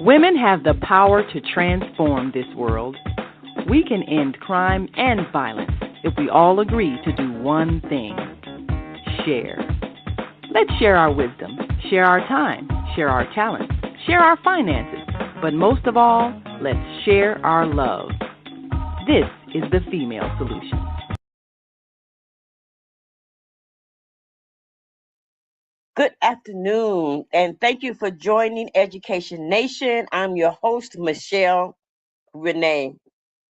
Women have the power to transform this world. We can end crime and violence if we all agree to do one thing: share. Let's share our wisdom, share our time, share our talents, share our finances, but most of all, let's share our love. This is the Female Solution. Good afternoon, and thank you for joining Education Nation. I'm your host, Michelle Renee.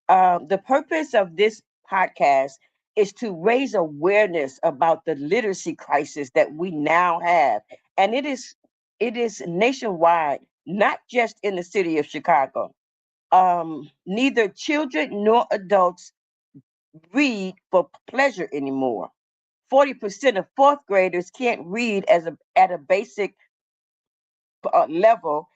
The purpose of this podcast is to raise awareness about the literacy crisis that we now have, and it is nationwide, not just in the city of Chicago. Neither children nor adults read for pleasure anymore. 40% of fourth graders can't read at a basic level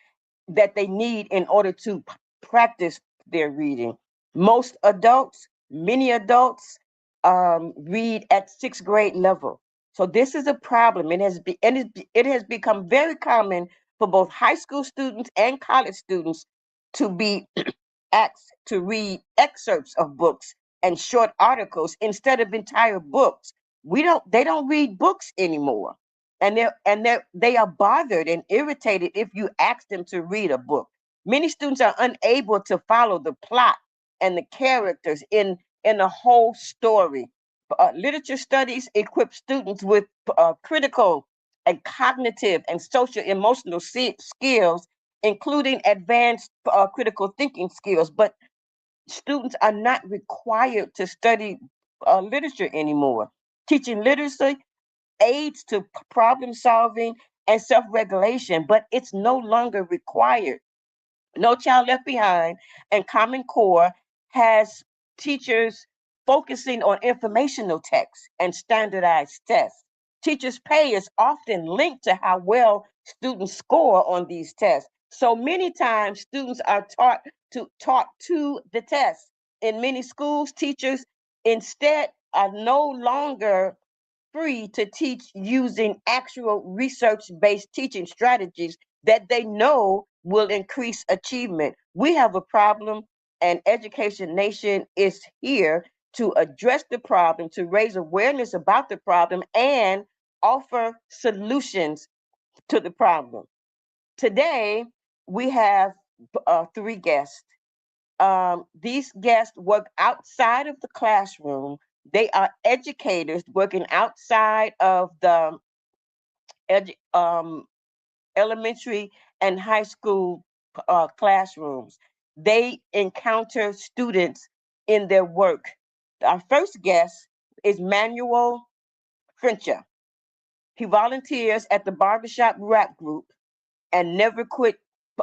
that they need in order to practice their reading. Many adults, read at sixth grade level. So this is a problem. It has become very common for both high school students and college students to be asked to read excerpts of books and short articles instead of entire books. They don't read books anymore. They are bothered and irritated if you ask them to read a book. Many students are unable to follow the plot and the characters in a whole story. Literature studies equip students with critical and cognitive and social emotional skills, including advanced critical thinking skills. But students are not required to study literature anymore. Teaching literacy aids to problem solving and self regulation, but it's no longer required. No Child Left Behind and Common Core has teachers focusing on informational texts and standardized tests. Teachers' pay is often linked to how well students score on these tests. So many times students are taught to the test. In many schools, teachers instead are no longer free to teach using actual research-based teaching strategies that they know will increase achievement. We have a problem, and Education Nation is here to address the problem, to raise awareness about the problem, and offer solutions to the problem. Today, we have three guests. These guests work outside of the classroom. They are educators working outside of the edu- um, elementary and high school classrooms. They encounter students in their work. Our first guest is Manuel Frencha. He volunteers at the Barbershop rap group and Never Quit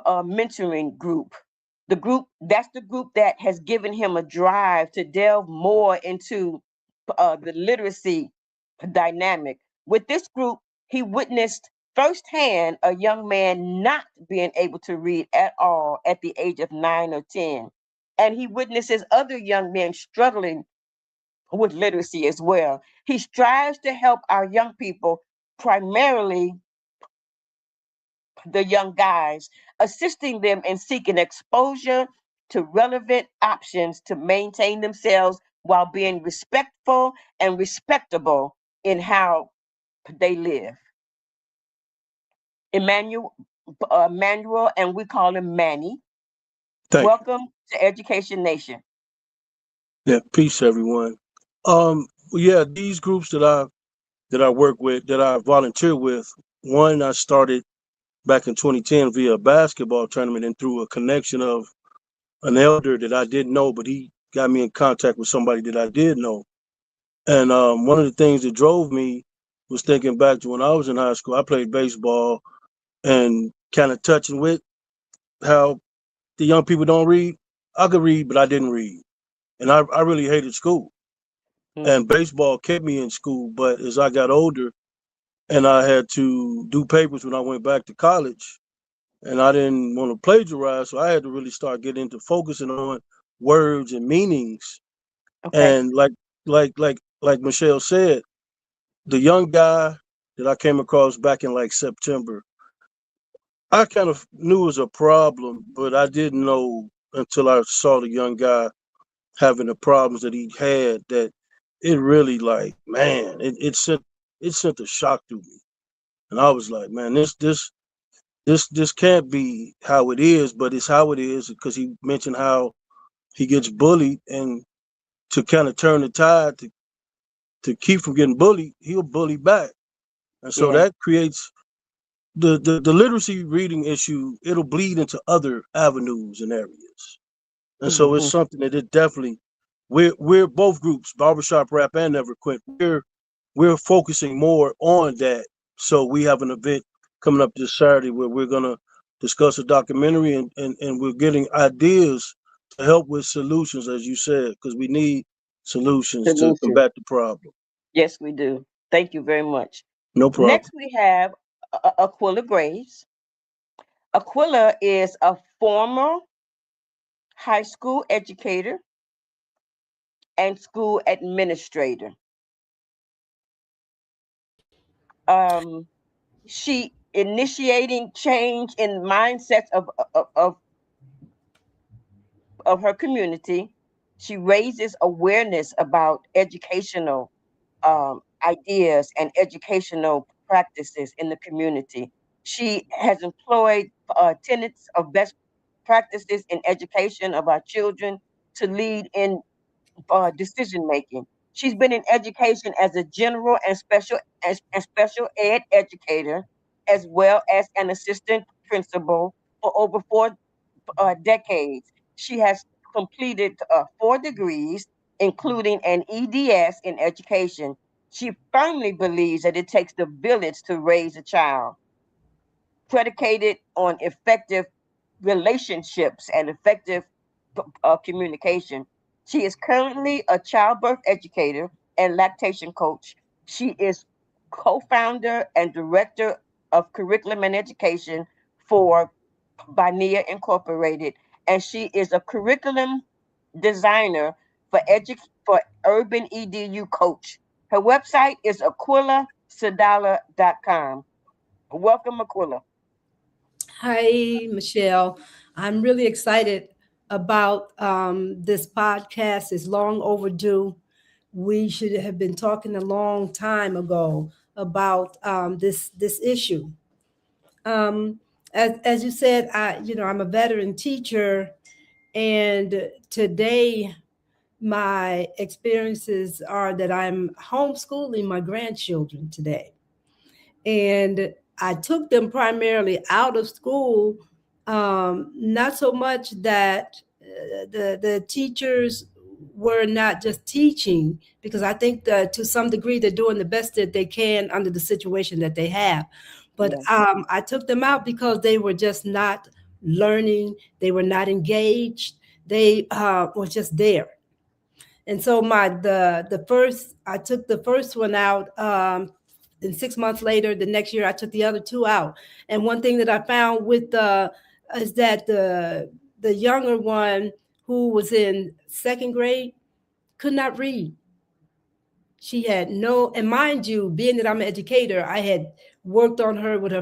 mentoring group. That's the group that has given him a drive to delve more into the literacy dynamic. With this group, he witnessed firsthand a young man not being able to read at all at the age of 9 or 10. And he witnesses other young men struggling with literacy as well. He strives to help our young people, primarily the young guys, assisting them in seeking exposure to relevant options to maintain themselves while being respectful and respectable in how they live. Emmanuel, and we call him Manny. Thank you. Welcome to Education Nation. Yeah, peace, everyone. Yeah, these groups that I work with, that I volunteer with, one I started back in 2010 via a basketball tournament and through a connection of an elder that I didn't know, but he got me in contact with somebody that I did know. And one of the things that drove me was thinking back to when I was in high school. I played baseball and kind of touching with how the young people don't read. I could read, but I didn't read. And I really hated school. Mm. And baseball kept me in school. But as I got older and I had to do papers when I went back to college, and I didn't want to plagiarize, so I had to really start getting into focusing on words and meanings. Okay. And like Michelle said, the young guy that I came across back in like September, I kind of knew it was a problem, but I didn't know until I saw the young guy having the problems that he had that it really like, man, it sent a shock through me. And I was like, man, this can't be how it is, but it's how it is because he mentioned how he gets bullied, and to kind of turn the tide to keep from getting bullied, he'll bully back. And so Yeah. that creates the literacy reading issue. It'll bleed into other avenues and areas. And so it's Hmm. something that it definitely we're both groups, Barbershop Rap and Never Quit. We're focusing more on that. So we have an event coming up this Saturday where we're gonna discuss a documentary, and we're getting ideas to help with solutions, as you said, because we need solutions to Solution. combat the problem. Yes, we do. Thank you very much. No problem. Next, we have Aquillah Graves. Aquillah is a former high school educator and school administrator. Um, she initiating change in mindsets of her community. She raises awareness about educational ideas and educational practices in the community. She has employed tenets of best practices in education of our children to lead in decision making. She's been in education as a general and special ed educator, as well as an assistant principal for over four decades. She has completed 4 degrees, including an EDS in education. She firmly believes that it takes the village to raise a child, predicated on effective relationships and effective communication. She is currently a childbirth educator and lactation coach. She is co-founder and director of curriculum and education for Bania Incorporated, and she is a curriculum designer for Urban EDU Coach. Her website is aquillahsadala.com. Welcome, Aquillah. Hi, Michelle. I'm really excited about this podcast. It's long overdue. We should have been talking a long time ago about this issue. Um, as you said, I'm a veteran teacher, and today my experiences are that I'm homeschooling my grandchildren today, and I took them primarily out of school. Not so much that the teachers were not just teaching, because I think that to some degree they're doing the best that they can under the situation that they have. But Yeah, I took them out because they were just not learning. They were not engaged. They were just there. And so the first I took the first one out. And 6 months later, the next year, I took the other two out. And one thing that I found with is that the younger one, who was in second grade, could not read. She had no, and mind you, being that I'm an educator, I had worked on her with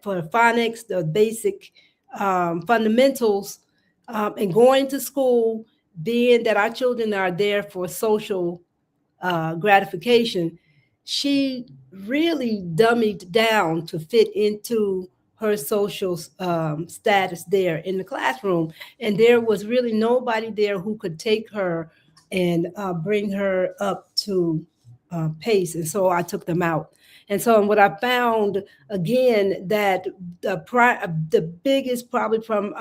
for her phonics, the basic fundamentals, and going to school. Being that our children are there for social gratification, she really dummied down to fit into her social status there in the classroom. And there was really nobody there who could take her and bring her up to pace. And so I took them out. And so what I found again, that the biggest probably from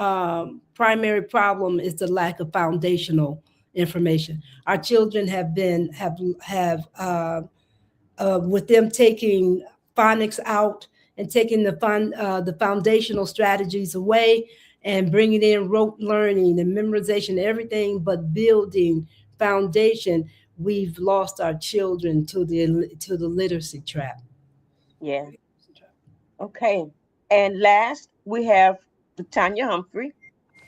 primary problem is the lack of foundational information. Our children have with them taking phonics out and taking the foundational strategies away and bringing in rote learning and memorization, everything but building foundation. We've lost our children to the literacy trap. yeah. Okay. And last, we have Tanya Humphrey.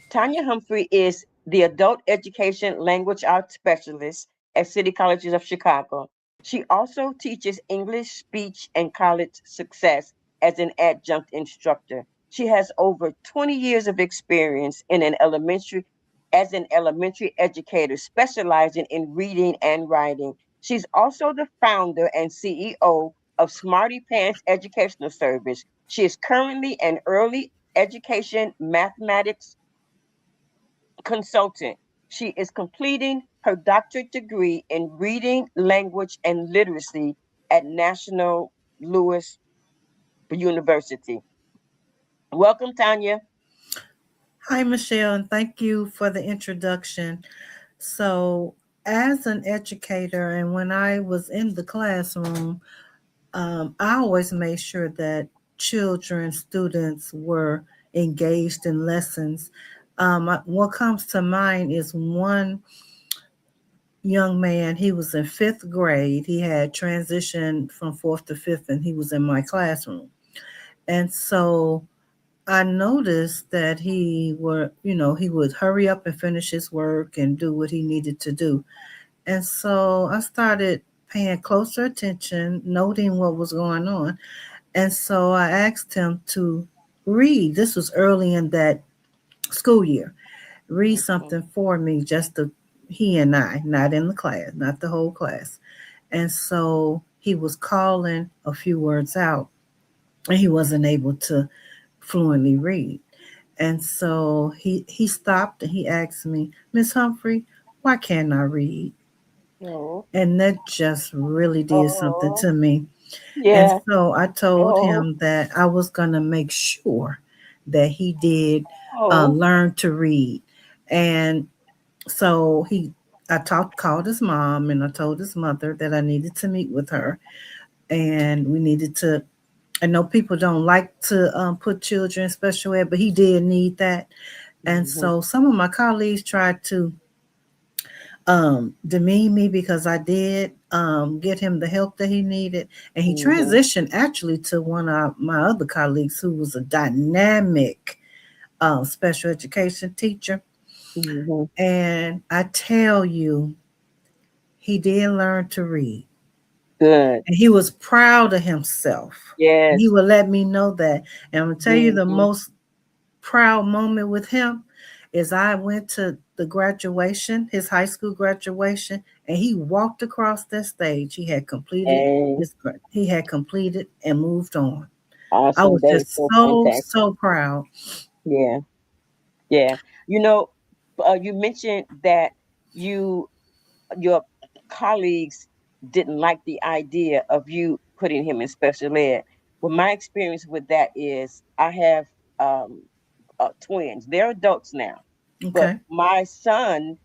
Tanya Humphrey is the adult education language arts specialist at City Colleges of Chicago. She also teaches English, speech, and college success as an adjunct instructor. She has over 20 years of experience in an elementary as an elementary educator specializing in reading and writing. She's also the founder and CEO of Smarty Pants Educational Service. She is currently an early education mathematics consultant. She is completing her doctorate degree in reading, language, and literacy at National Louis University. Welcome, Tonia. Hi, Michelle, and thank you for the introduction. So, as an educator, and when I was in the classroom, I always made sure that children, students were engaged in lessons. What comes to mind is one young man, he was in fifth grade. He had transitioned from fourth to fifth, and he was in my classroom. And so I noticed that he would hurry up and finish his work and do what he needed to do. And so I started paying closer attention, noting what was going on. And so I asked him to read. This was early in that school year. Read something for me, just he and I, not in the class, not the whole class. And so he was calling a few words out, and he wasn't able to fluently read. And so he stopped and he asked me, Miss Humphrey, why can't I read? Oh, And that just really did something oh, to me. And yeah. so I told Oh, him that I was going to make sure that he did oh. learn to read. And so called his mom, and I told his mother that I needed to meet with her, and we needed to. I know people don't like to put children in special ed, but he did need that. And Mhm, so some of my colleagues tried to demean me because I did get him the help that he needed. And he mhm, transitioned actually to one of my other colleagues who was a dynamic special education teacher. mhm. And I tell you, he did learn to read. Good. And he was proud of himself. And he Yes. would let me know that. And I'm gonna tell you the Mhm, most proud moment with him is I went to the graduation, his high school graduation, and he walked across that stage. and He had completed and moved on. I awesome. was That is just so fantastic. so proud. Yeah. Yeah. You know, you mentioned that you your colleagues didn't like the idea of you putting him in special ed. Well, my experience with that is I have um, twins. They're adults now, but Okay. my son,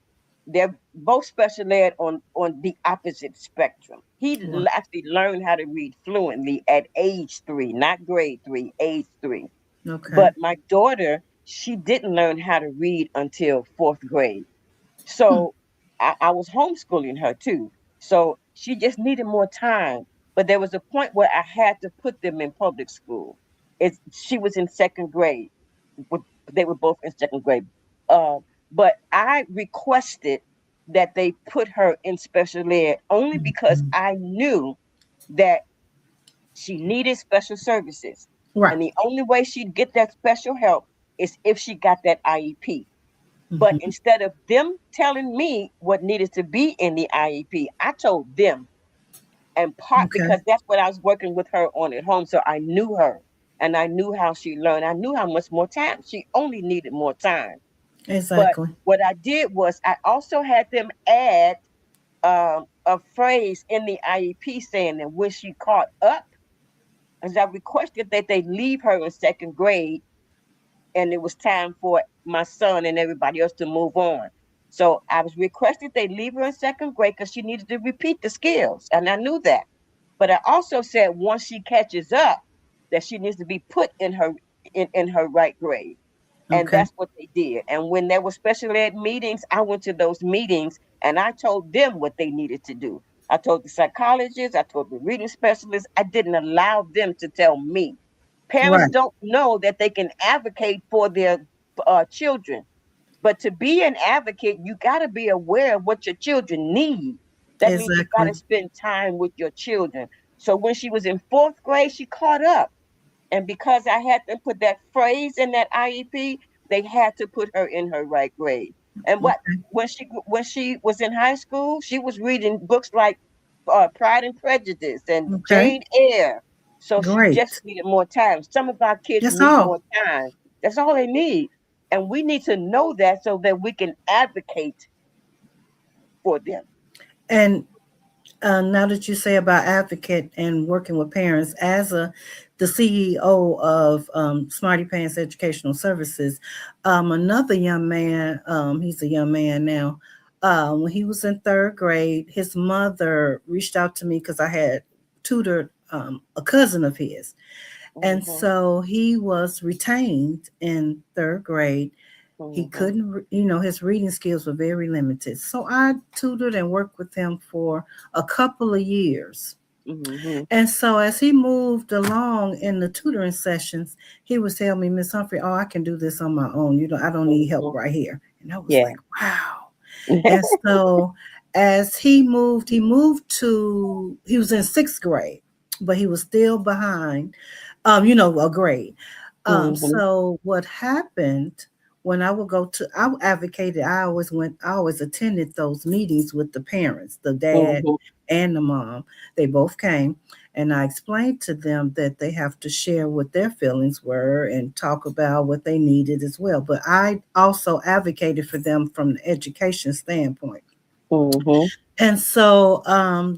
they're both special ed on the opposite spectrum. He Wow. actually learned how to read fluently at age 3, not grade 3, age 3. Okay. But my daughter, she didn't learn how to read until fourth grade. Hmm. So I was homeschooling her too. So she just needed more time. But there was a point where I had to put them in public school. She was in second grade. with- They were both in second grade. Uh, but I requested that they put her in special ed only because Mhm. I knew that she needed special services. Right. And the only way she'd get that special help is if she got that IEP. But Hmm. instead of them telling me what needed to be in the IEP, I told them. And part Okay. because that's what I was working with her on at home. So I knew her and I knew how she learned. I knew how much more time. She only needed more time. But Exactly. what I did was I also had them add a phrase in the IEP saying that when she caught up, as I requested that they leave her in second grade and it was time for my son and everybody else to move on. So I was requested they leave her in second grade because she needed to repeat the skills, and I knew that. But I also said once she catches up, that she needs to be put in her right grade, and Okay. that's what they did. And when there were special ed meetings, I went to those meetings and I told them what they needed to do. I told the psychologists, I told the reading specialists. I didn't allow them to tell me. Parents Right. don't know that they can advocate for their children, but to be an advocate, you got to be aware of what your children need. That means you got Exactly. to spend time with your children. So when she was in fourth grade, she caught up. And because I had to put that phrase in that IEP, they had to put her in her right grade. And what Okay. when she was in high school, she was reading books like Pride and Prejudice and Okay. Jane Eyre. So she just Great. needed more time. Some of our kids That's need all. more time. That's all they need. And we need to know that so that we can advocate for them. And now that you say about advocate and working with parents, as the CEO of Smarty Pants Educational Services, another young man, he's a young man now. When he was in third grade, his mother reached out to me because I had tutored a cousin of his, and Hmm. so he was retained in third grade. He Hmm. couldn't, his reading skills were very limited. So I tutored and worked with him for a couple of years. Hmm. And so as he moved along in the tutoring sessions, he would tell me, Miss Humphrey, oh, I can do this on my own. I don't need help Hmm. right here. And I was Yeah. like, wow. And so as he was in sixth grade, but he was still behind, a grade. Hmm. So what happened when I advocated, I always attended those meetings with the parents, the dad Hmm. and the mom. They both came, and I explained to them that they have to share what their feelings were and talk about what they needed as well. But I also advocated for them from the education standpoint. Hmm. And so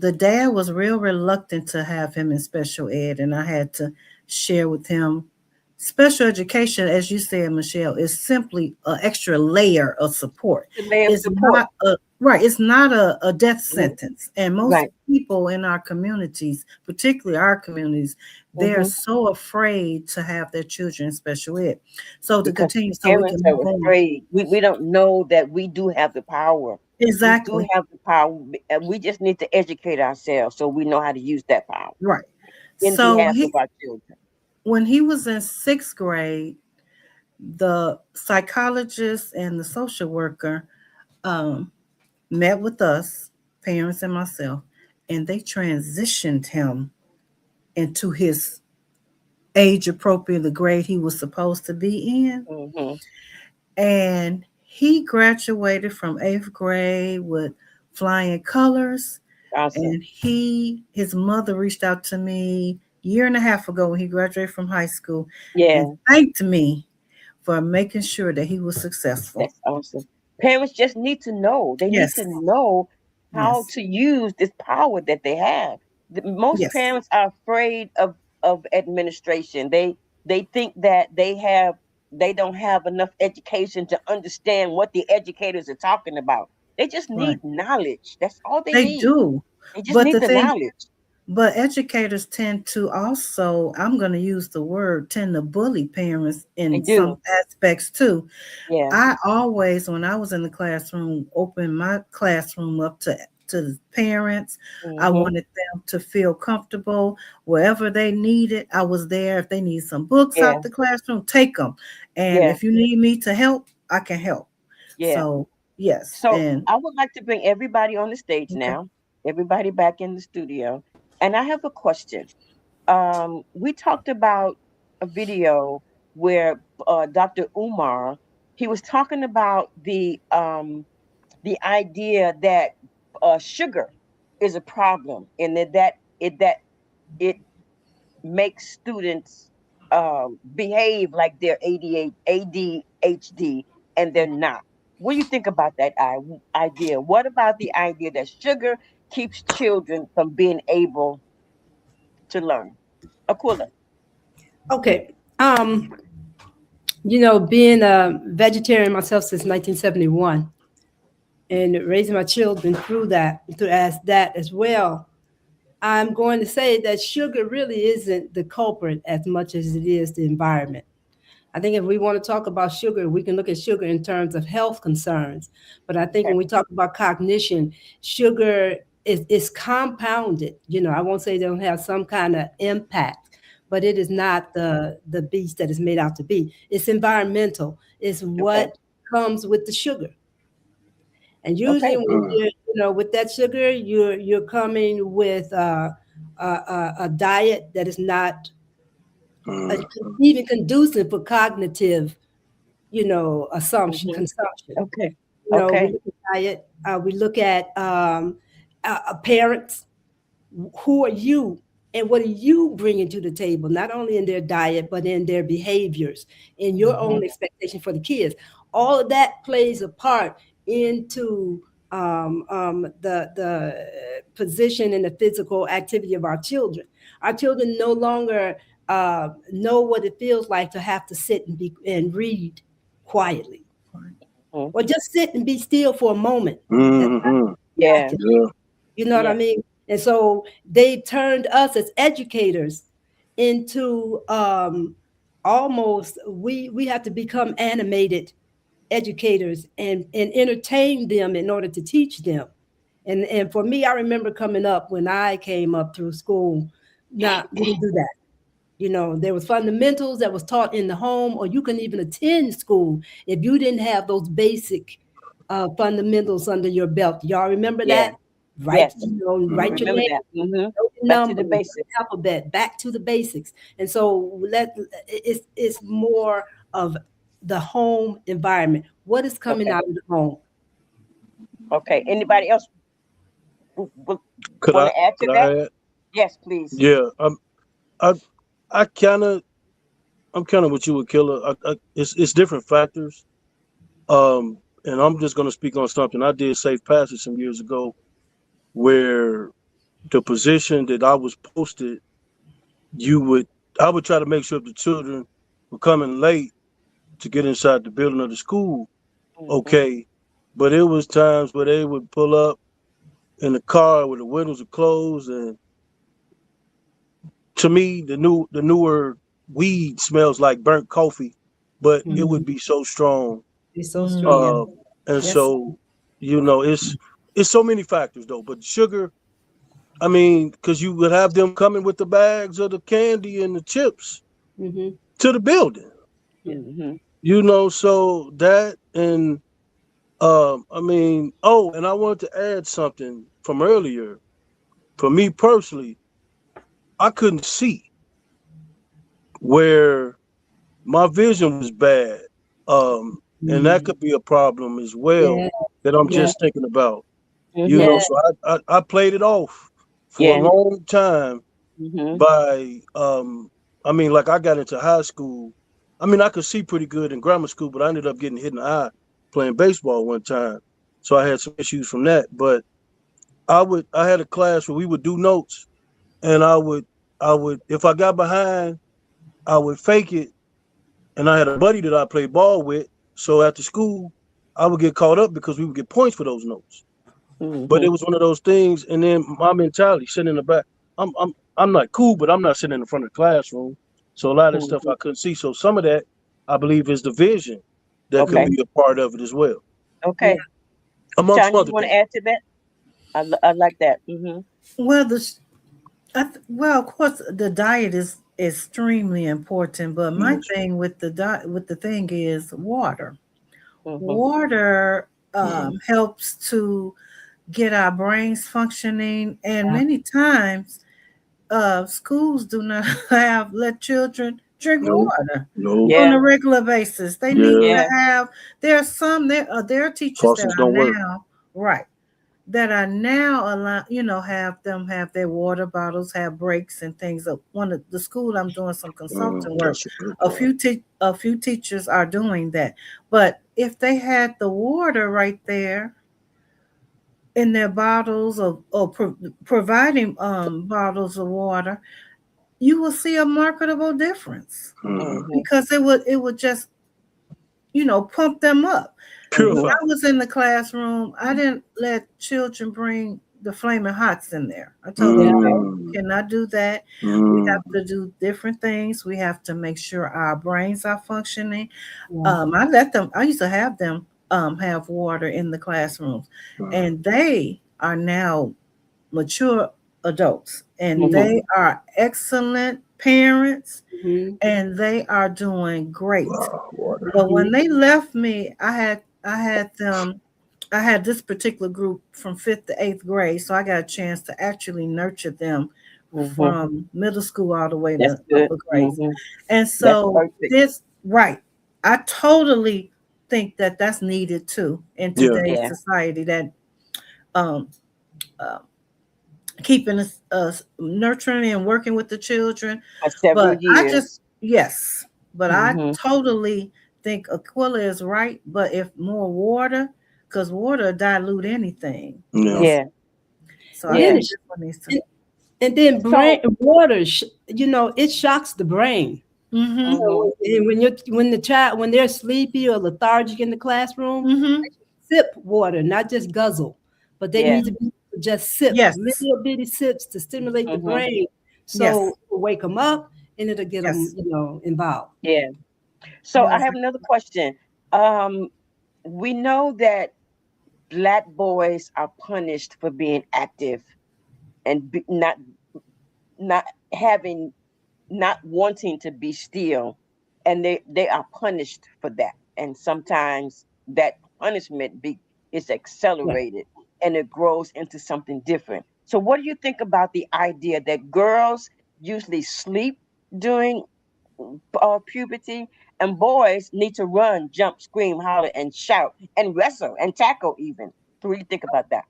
the dad was real reluctant to have him in special ed, and I had to share with him special education, as you said, Michelle, is simply an extra layer of support. The layer of It's support. not a right, it's not a death Mhm. sentence. And most Right. people in our communities, particularly our communities, they're Hmm. so afraid to have their children in special ed. So to Because continue, so we parents can are move on. afraid. We don't know that we do have the power. We do Exactly. have the power, and we just need to educate ourselves so we know how to use that power Right. in So behalf of our children. when he was in sixth grade, the psychologist and the social worker um, met with us, parents and myself, and they transitioned him into his age appropriate, the grade he was supposed to be in. Hmm. And he graduated from eighth grade with flying colors. Awesome. And his mother reached out to me year and a half ago when he graduated from high school and Yeah. thanked me for making sure that he was successful. That's awesome. Parents just need to know. They need Yes, to know how yes, to use this power that they have. Most yes, parents are afraid of administration. They think that they don't have enough education to understand what the educators are talking about. They just right. need knowledge. That's all they They need. do. They just But need the the thing, knowledge. but educators tend to also, I'm going to use the word, tend to bully parents They in some do. aspects too. Yeah. I always, when I was in the classroom, opened my classroom up to the parents. I Hmm. wanted them to feel comfortable wherever they needed. I was there. If they need some books Yeah. out the classroom, take them. And Yeah. if you need me to help, I can help. Yeah. So yes, So and I would like to bring everybody on the stage okay, now, everybody back in the studio. And I have a question. We talked about a video where Dr. Umar, he was talking about the idea that sugar is a problem and that it makes students behave like they're ADHD and they're not. What do you think about that idea? What about the idea that sugar keeps children from being able to learn? Aquila. Okay. Being a vegetarian myself since 1971 and raising my children through as that as well, I'm going to say that sugar really isn't the culprit as much as it is the environment. I think if we want to talk about sugar, we can look at sugar in terms of health concerns. But I think Okay. when we talk about cognition, sugar is compounded. I won't say they don't have some kind of impact, but it is not the beast that is made out to be. It's environmental. It's Okay. what comes with the sugar. And usually, Okay. when with that sugar, you're coming with a diet that is not even conducive for cognitive, assumption, Mhm. consumption. Okay. We Okay. look at diet. We look at parents. Who are you, and what are you bringing to the table? Not only in their diet, but in their behaviors, in your Mhm. own expectation for the kids. All of that plays a part into the position and the physical activity of our children. Our children no longer know what it feels like to have to sit and read quietly, Mhm. or just sit and be still for a moment. That's Mm-hmm. Yeah. Yeah. you know what I Yeah. mean? And so they turned us as educators into almost we have to become animated educators and entertain them in order to teach them. And for me, I remember coming up when I came up through school, not we didn't do that. There was fundamentals that was taught in the home, or you couldn't even attend school if you didn't have those basic fundamentals under your belt. Y'all remember Yeah. that? Write, Yes. write your Remember name, that. know your Back to the numbers, know basics. the alphabet, back to the basics. And so it's more of the home environment. What is coming Okay. out of the home? Okay. Anybody else want Could I to add to could that? I add? Yes, please. Yeah. I I I'm kind of with you, Aquillah. It's different factors. And I'm just gonna speak on something I did safe passage some years ago, where the position that I was posted, you would I would try to make sure the children were coming late to get inside the building of the school. Mhm. Okay, but it was times where they would pull up in the car where the windows are closed, and to me, the newer weed smells like burnt coffee, but it Mhm. would be so strong. It's so strong. Um, and Yes. so it's so many factors though. But sugar, I mean, because you would have them coming with the bags of the candy and the chips Hmm. to the building. Yeah. Mhm. So that and I mean, oh, and I wanted to add something from earlier. For me personally, I couldn't see where my vision was bad. And that Mm. could be a problem as well Yeah. that I'm Yeah. just thinking about. Mhm. So I played it off for a Yeah. long time Mhm. by I mean, like I got into high school. I mean, I could see pretty good in grammar school, but I ended up getting hit in the eye playing baseball one time. So I had some issues from that. But I had a class where we would do notes, and I would if I got behind, I would fake it, and I had a buddy that I played ball with. So after school, I would get caught up because we would get points for those notes. But it Mhm. was one of those things, and then my mentality sitting in the back. I'm not cool, but I'm not sitting in the front of the classroom. So a lot of that stuff Mhm. I couldn't see. So some of that I believe is the vision that could Okay. be a part of it as well, Yeah. Okay. amongst Tanya, other you want to things. add to that? I like that. Mhm. Well, well, of course, the diet is extremely important, but my Yes. thing with the diet, with the thing is water. Mhm. Water Mhm. helps to get our brains functioning, and Yeah. many times, schools do not have let children drink No. water No. on Yeah. a regular basis. They need Yeah. to Yeah. have. There are teachers that Faucets are don't work. now right that are now allow have them have their water bottles, have breaks and things. One of the school I'm doing some consulting work, That's a good part. a few teachers are doing that. But if they had the water right there in their bottles, or providing bottles of water, you will see a marketable difference, Mhm. Mhm. because it would just pump them up. When Mhm. Purify. I was in the classroom, I didn't let children bring the flaming hots in there. I told them, Yeah. no, you Mm. cannot do that. We have Mm. to do different things. We have to make sure our brains are functioning. Yeah. I used to have them have water in the classrooms, Mm. and they are now mature adults, and Mhm. they are excellent parents, Hmm. and they are doing great. Wow, water. But when Hmm. they left me, I had this particular group from fifth to eighth grade, so I got a chance to actually nurture them from middle school all the way That's to good. upper grades. And That's so perfect. right. I totally think that that's needed too in Yeah. today's Yeah. society, that um, uh, keeping us nurturing and working with the children. For several But years. yes, but I Mm-hmm. totally think Aquillah is right. But if more water, because water dilute anything. Yeah. Yeah. So I Yeah. think this one needs to. And then brain So. water, it shocks the brain. Mm-hmm. Mm-hmm. And when they're sleepy or lethargic in the classroom, Mm-hmm. sip water, not just guzzle, but they Yeah. need to be just sip Yes. little bitty sips to stimulate the Mm-hmm. brain, Yes. so it'll wake them up and it'll get them, Yes. involved. Yeah. So I Yes. have another question. Um, we know that Black boys are punished for being active and not having not wanting to be still, and they are punished for that, and sometimes that punishment is Yeah. accelerated and it grows into something different. So what do you think about the idea that girls usually sleep during puberty, and boys need to run, jump, scream, holler, and shout and wrestle and tackle even? So what do you think about that,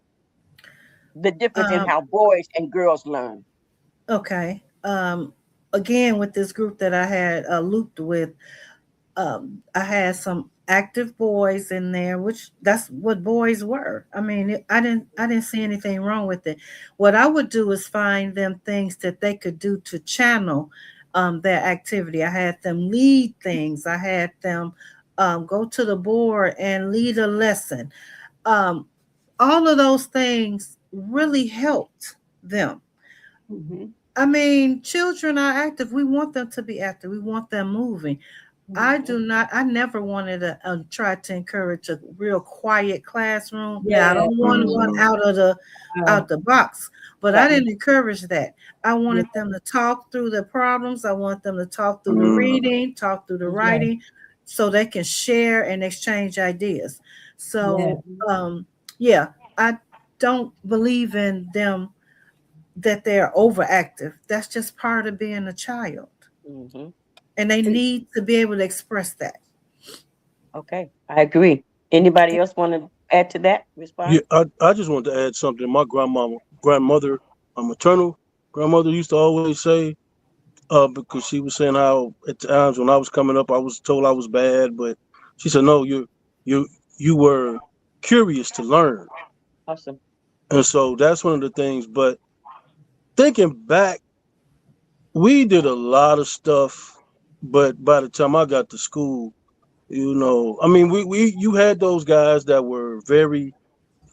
the difference in Um, how boys and girls learn? okay. Again, with this group that I had looped with, I had some active boys in there, which that's what boys were. I mean, I didn't see anything wrong with it. What I would do is find them things that they could do to channel their activity. I had them lead things. I had them go to the board and lead a lesson. Um, all of those things really helped them. Mm-hmm. I mean, children are active. We want them to be active. We want them moving. I never wanted to try to encourage a real quiet classroom. Now, I Yeah. don't want one Mhm. out the box, but I Right. didn't encourage that. I Yeah. wanted them to talk through the problems. I want them to talk through the Mhm. reading, talk through the Yeah. writing, so they can share and exchange ideas. Yeah. So, yeah, I don't believe in them that they're overactive. That's just part of being a child. Mm-hmm. And they And need to be able to express that. Okay, I agree. Anybody else want to add to that? Yeah, Respond? I just wanted to add something. My grandmother, my maternal grandmother used to always say, because she was saying how at times when I was coming up, I was told I was bad, but she said, no, you you were curious to learn, Awesome. and so that's one of the things. But thinking back, we did a lot of stuff, but by the time I got to school, I mean, we you had those guys that were very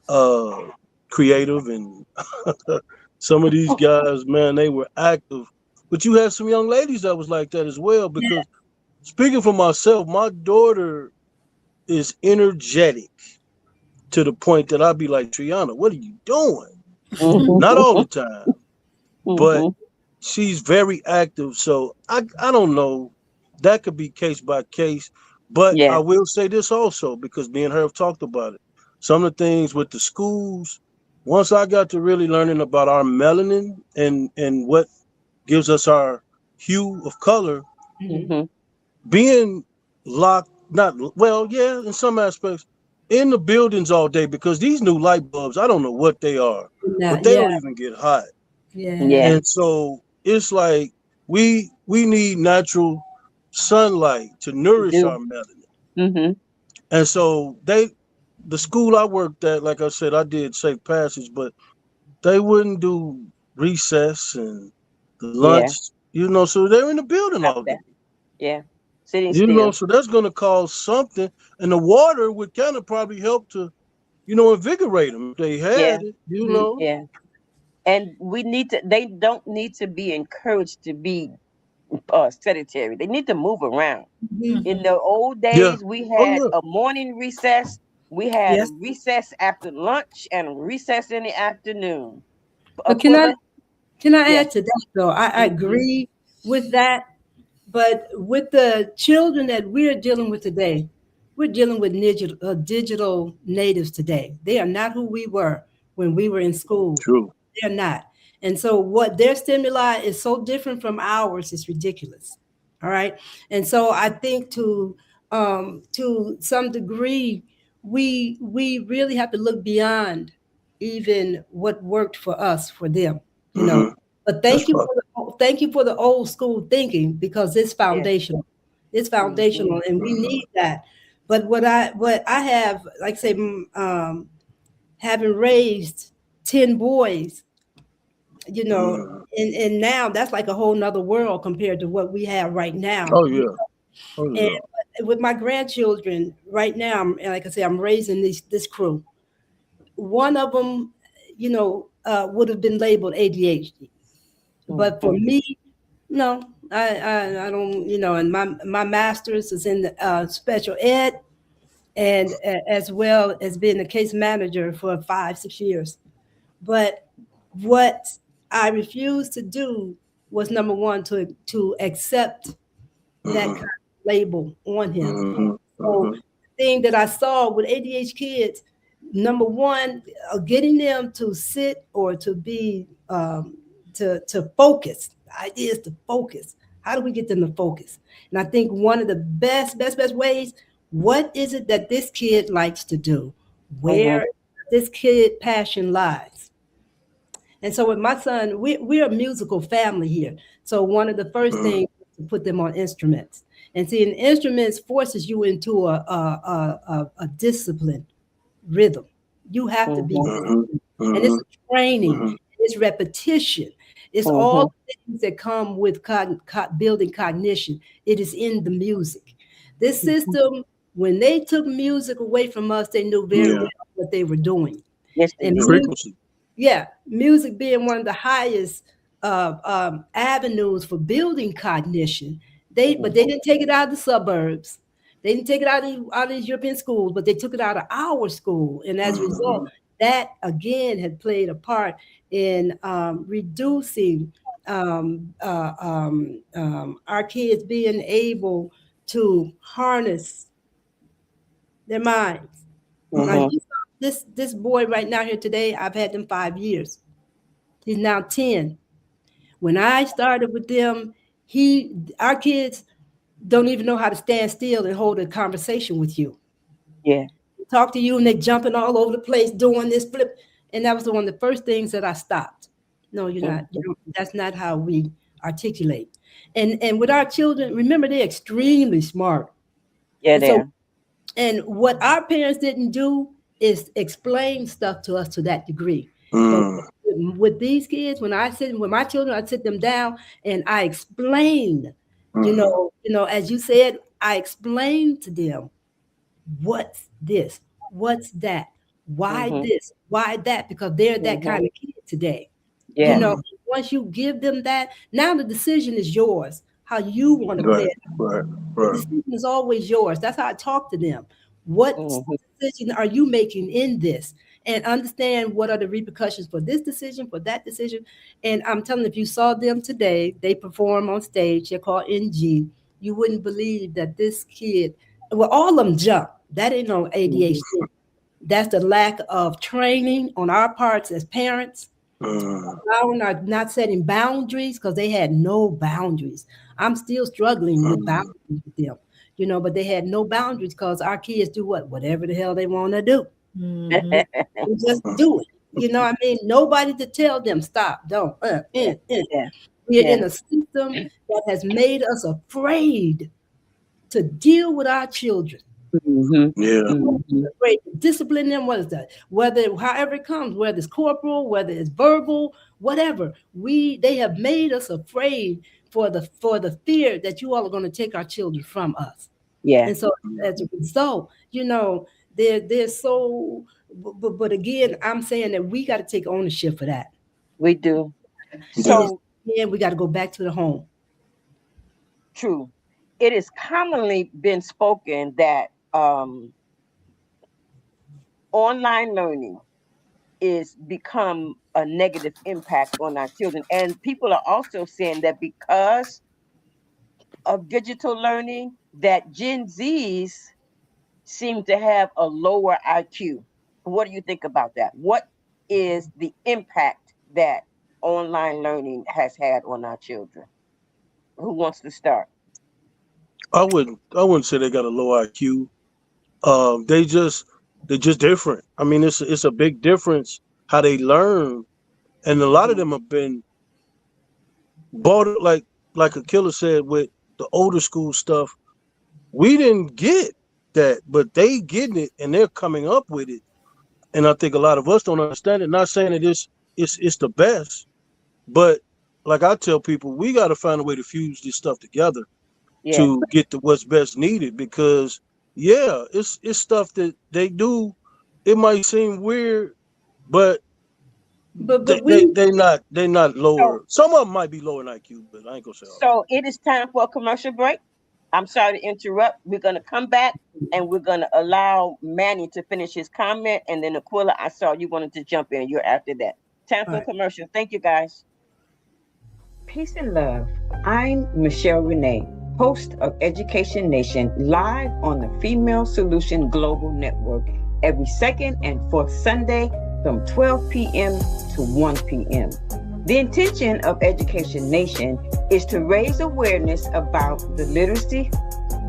uh creative, and some of these guys, man, they were active. But you had some young ladies that was like that as well. Because speaking for myself, my daughter is energetic to the point that I'd be like, Triana, what are you doing? Not all Mm-hmm. the time, but she's very active. So I don't know. That could be case by case. But I Yeah. will say this also, because me and her have talked about it. Some of the things with the schools, once I got to really learning about our melanin and what gives us our hue of color, mhm. Mm-hmm. being locked, not well, yeah, in some aspects, in the buildings all day, because these new light bulbs, I don't know what they are, Yeah. but they Yeah. don't even get hot. Yeah. Yeah. And so it's like we need natural sunlight to We nourish our do. melanin. Mm-hmm. And so the school I worked at, like I said, I did safe passage, but they wouldn't do recess and the lunch, Yeah. so they're in the building Stop all day. that. Yeah. Sitting still. So that's gonna cause something. And the water would kind of probably help to, invigorate them if they Yeah. had it. Mhm. Yeah. And we need to. They don't need to be encouraged to be sedentary. They need to move around. Mhm. In Mhm. the old Yeah. days, we Oh had yeah. a morning recess. We had a Yes. recess after lunch and a recess in the afternoon. But can I Aquila? can I Yeah. add to that though? I Mm-hmm. agree with that. But with the children that we're dealing with today, we're dealing with digital natives today. They are not who we were when we were in school. True. They're not. And so what their stimuli is so different from ours is ridiculous. All right. And so I think to some degree, we really have to look beyond even what worked for us for them, you know. Mm-hmm. But That's right. thank you for the old school thinking, because it's Yeah. foundational. It's Mm-hmm. foundational, and we need that. But what I have, like I say, having raised 10 boys, you know, Mm-hmm. and now that's like a whole nother world compared to what we have right now. Oh yeah. Oh And yeah. with my grandchildren right now, and like I say, I'm raising this crew. One of them, would have been labeled ADHD, but for Mm-hmm. me, no, I don't, and my master's is in the special ed, and as well as being a case manager for 5-6 years. But what I refused to do was, number one, to accept that kind Mm-hmm. of label on him. Mm-hmm. So Mm-hmm. the thing that I saw with ADHD kids, number one, getting them to sit or to be to focus. The idea is to focus. How do we get them to focus? And I think one of the best ways, what is it that this kid likes to do? Mm-hmm. Where this kid passion lies? And so with my son, we're a musical family here. So one of the first Mm-hmm. things is to put them on instruments. And seeing instruments forces you into a discipline rhythm. You have to be Mm-hmm. Mm-hmm. disciplined. And it's Mm-hmm. a training, Mm-hmm. it's repetition. It's all Mm-hmm. the things that come with building cognition. It is in the music. This system, when they took music away from us, they knew very Yeah. well what they were doing. Yes, they And do. music, Frequency. yeah, music being one of the highest avenues for building cognition. But they Mm-hmm. didn't take it out of the suburbs. They didn't take it out of these European schools, but they took it out of our school. And as a result, Mm-hmm. that again had played a part in reducing our kids being able to harness their minds. Now, Mm-hmm. you saw this boy right now here today, I've had them 5 years. He's now 10. When I started with them, our kids don't even know how to stand still and hold a conversation with you. Yeah. Talk to you and they jumping all over the place doing this flip. And that was one of the first things that I stopped. No, you're not. Mm-hmm. That's not how we articulate. And with our children, remember they're extremely smart. Yeah, And so there. and what our parents didn't do is explain stuff to us to that degree. But Mm-hmm. with these kids, when I sit with my children, I sit them down and I explain, Mm-hmm. as you said, I explain to them what's this, what's that, why Mm-hmm. this, why that, because they're that Mm-hmm. kind of kid today. You Yeah. know, Mm-hmm. once you give them that, now the decision is yours, how you want to play Right. it. Right. The Right. decision is always yours. That's how I talk to them. What Mm-hmm. decision are you making in this? And understand what are the repercussions for this decision, for that decision. And I'm telling you, if you saw them today, they perform on stage, they're called NG. You wouldn't believe that this kid, well, all of them jump. That ain't no Mm-hmm. ADHD. That's the lack of training on our parts as parents, Mm-hmm. allowing our not setting boundaries because they had no boundaries. I'm still struggling with Mm-hmm. boundaries with them, but they had no boundaries because our kids do whatever the hell they want to do. Mhm. They just do it. I mean, nobody to tell them stop, don't. Yeah. We're Yeah. in a system that has made us afraid to deal with our children. Mm-hmm. Yeah. Mm-hmm. Afraid to discipline them. What is that? Whether however it comes, whether it's corporal, whether it's verbal, whatever. They have made us afraid for the fear that you all are going to take our children from us. Yeah. And so as a result, they're so. But again, I'm saying that we got to take ownership for that. We do. And Yeah. it's So we got to go back to the home. true. It is commonly been spoken that online learning is become a negative impact on our children. And people are also saying that because of digital learning, that Gen Zs seem to have a lower IQ. What do you think about that? What is the impact that online learning has had on our children? Who wants to start? I wouldn't say they got a low IQ. They just they're just different. I mean, it's a big difference how they learn, and a lot of Hmm. them have been bought like Aquillah said with the older school stuff. We didn't get that, but they getting it and they're coming up with it. And I think a lot of us don't understand it. Not saying that it's the best, but like I tell people, we got to find a way to fuse this stuff together Yes. to get to what's best needed. Because yeah, it's stuff that they do. It might seem weird, but But we they not So lower. Some of them might be lower in IQ, but I ain't gonna say all of them. so it is time for a commercial break. I'm sorry to interrupt. We're gonna come back and we're gonna allow Manny to finish his comment, and then Aquillah, I saw you wanted to jump in. You're after that. Time all for a right. commercial. Thank you, guys. Peace and love. I'm Michelle Renee, host of Education Nation, live on the Female Solution Global Network every second and fourth Sunday from 12 p.m. to 1 p.m. The intention of Education Nation is to raise awareness about the literacy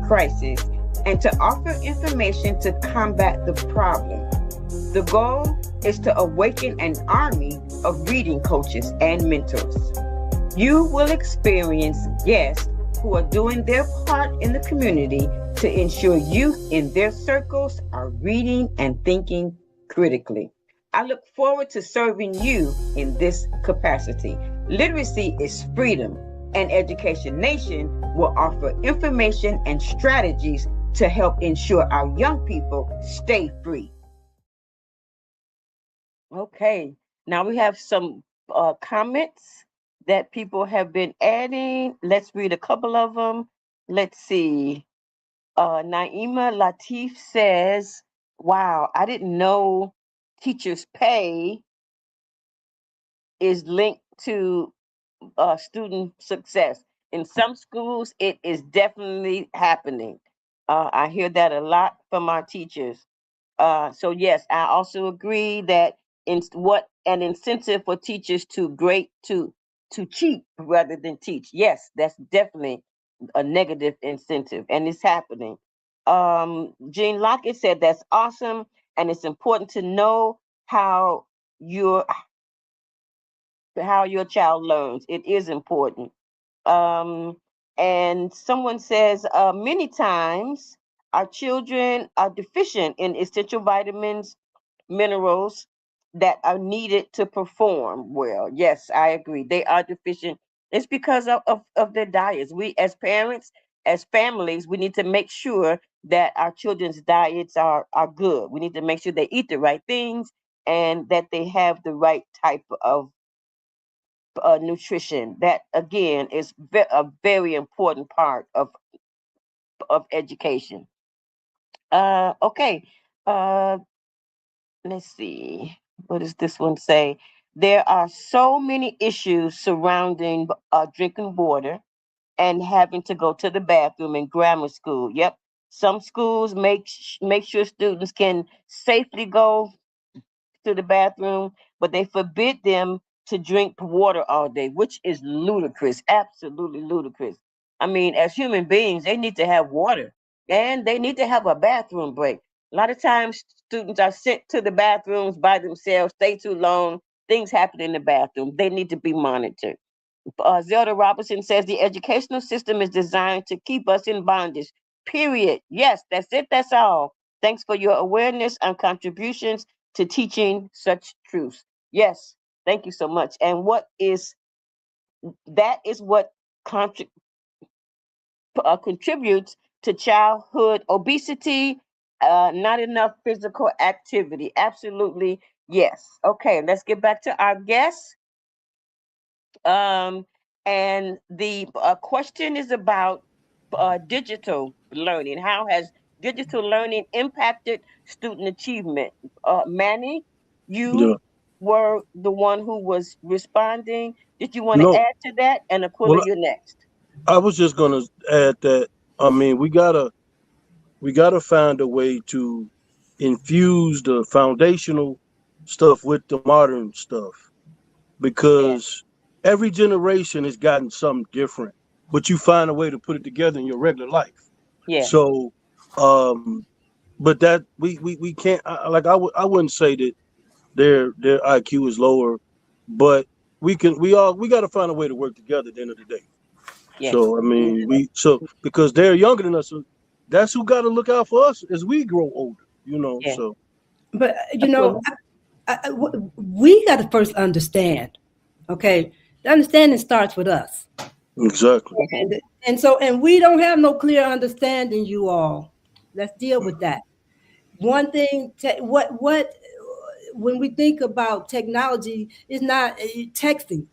crisis and to offer information to combat the problem. The goal is to awaken an army of reading coaches and mentors. You will experience guests who are doing their part in the community to ensure youth in their circles are reading and thinking critically. I look forward to serving you in this capacity. Literacy is freedom, and Education Nation will offer information and strategies to help ensure our young people stay free. Okay, now we have some comments that people have been adding. Let's read a couple of them. Let's see. Naima Latif says, wow, I didn't know teachers' pay is linked to student success. In some schools, it is definitely happening. I hear that a lot from our teachers. So yes, I also agree that in what an incentive for teachers to great to cheat rather than teach. Yes, that's definitely a negative incentive, and it's happening. Jean Lockett said that's awesome, and it's important to know how your how your child learns. It is important. Um, and someone says many times our children are deficient in essential vitamins, minerals that are needed to perform well. Yes, I agree. They are deficient. It's because of their diets. We, as parents, as families, we need to make sure that our children's diets are good. We need to make sure they eat the right things and that they have the right type of nutrition. That again is a very important part of education. Okay. Uh, let's see. What does this one say? There are so many issues surrounding drinking water and having to go to the bathroom in grammar school. Yep. Some schools make sure students can safely go to the bathroom, but they forbid them to drink water all day, which is ludicrous, absolutely ludicrous. I mean, as human beings, they need to have water and they need to have a bathroom break. A lot of times, students are sent to the bathrooms by themselves, stay too long, things happen in the bathroom. They need to be monitored. Zelda Robinson says the educational system is designed to keep us in bondage. Period. Yes, that's it. That's all. Thanks for your awareness and contributions to teaching such truths. Yes, thank you so much. And what is that is what contri- contributes to childhood obesity, not enough physical activity. Absolutely, yes. Okay, let's get back to our guests. Um, and the question is about digital learning. How has digital learning impacted student achievement? Manny, Yeah. you were the one who was responding. Did you want to No. add to that? And Aquila, Well, you're next. I was just gonna add that. I mean, we gotta find a way to infuse the foundational stuff with the modern stuff because every generation has gotten something different, but you find a way to put it together in your regular life. Yeah. So, but that we can't like I wouldn't say that their IQ is lower, but we got to find a way to work together at the end of the day. Yes. So I mean because they're younger than us, so that's who got to look out for us as we grow older. Yeah. So. But Aquillah? we got to first understand. Okay, the understanding starts with us. Exactly. And we don't have no clear understanding, you all. Let's deal with that. One thing, what when we think about technology, is not texting.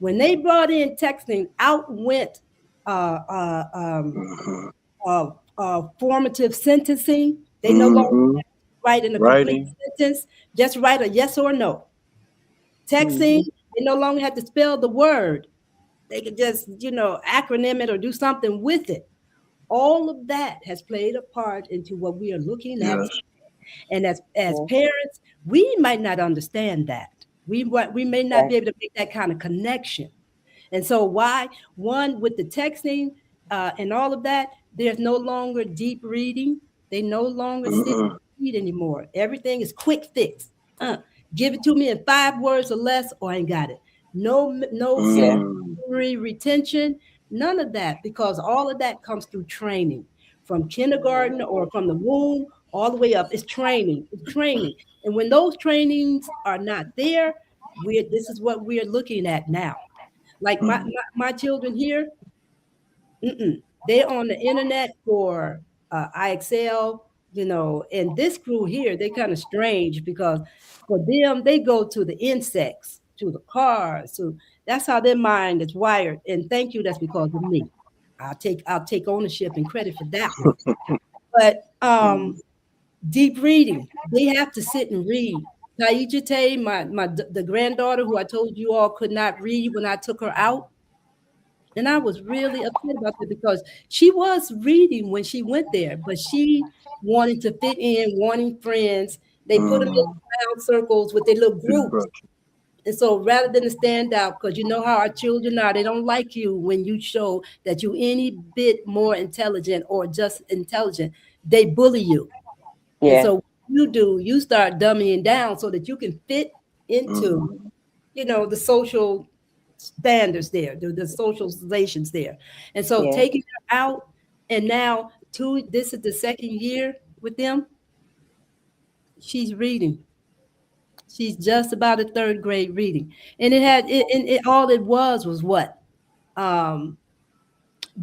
When they brought in texting, out went uh, uh, um, Mhm. formative sentencing. They no longer Mhm. write in a complete Writing. sentence, just write a yes or no. Texting, they no longer have to spell the word. They could just, acronym it or do something with it. All of that has played a part into what we are looking at. Yes. And as Yeah. parents, we might not understand that. We may not Right. be able to make that kind of connection. And so why? One, with the texting and all of that, there's no longer deep reading. They no longer sit Mm-mm. and read anymore. Everything is quick fix. Give it to me in 5 words or less, or I ain't got it. No Yeah. sensory retention, none of that, because all of that comes through training from kindergarten or from the womb all the way up. It's training. It's training. And when those trainings are not there, this is what we're looking at now. Like my children here, they're on the internet for IXL, and this crew here, they kind of strange because for them, they go to the insects, to the cars, that's how their mind is wired. And thank you, that's because of me. I'll take ownership and credit for that one. But deep reading, they have to sit and read. Taija Tay, the granddaughter who I told you all could not read when I took her out. And I was really upset about that because she was reading when she went there, but she wanted to fit in, wanting friends. They put them in round circles with their little groups. And so rather than to stand out, because you know how our children are, they don't like you when you show that you're any bit more intelligent or just intelligent. They bully you. And Yeah. so you start dumbing down so that you can fit into, the social standards there, the socializations there. And so Yeah. taking her out, and now this is the second year with them, she's reading. She's just about a third grade reading. And all it was what? Um,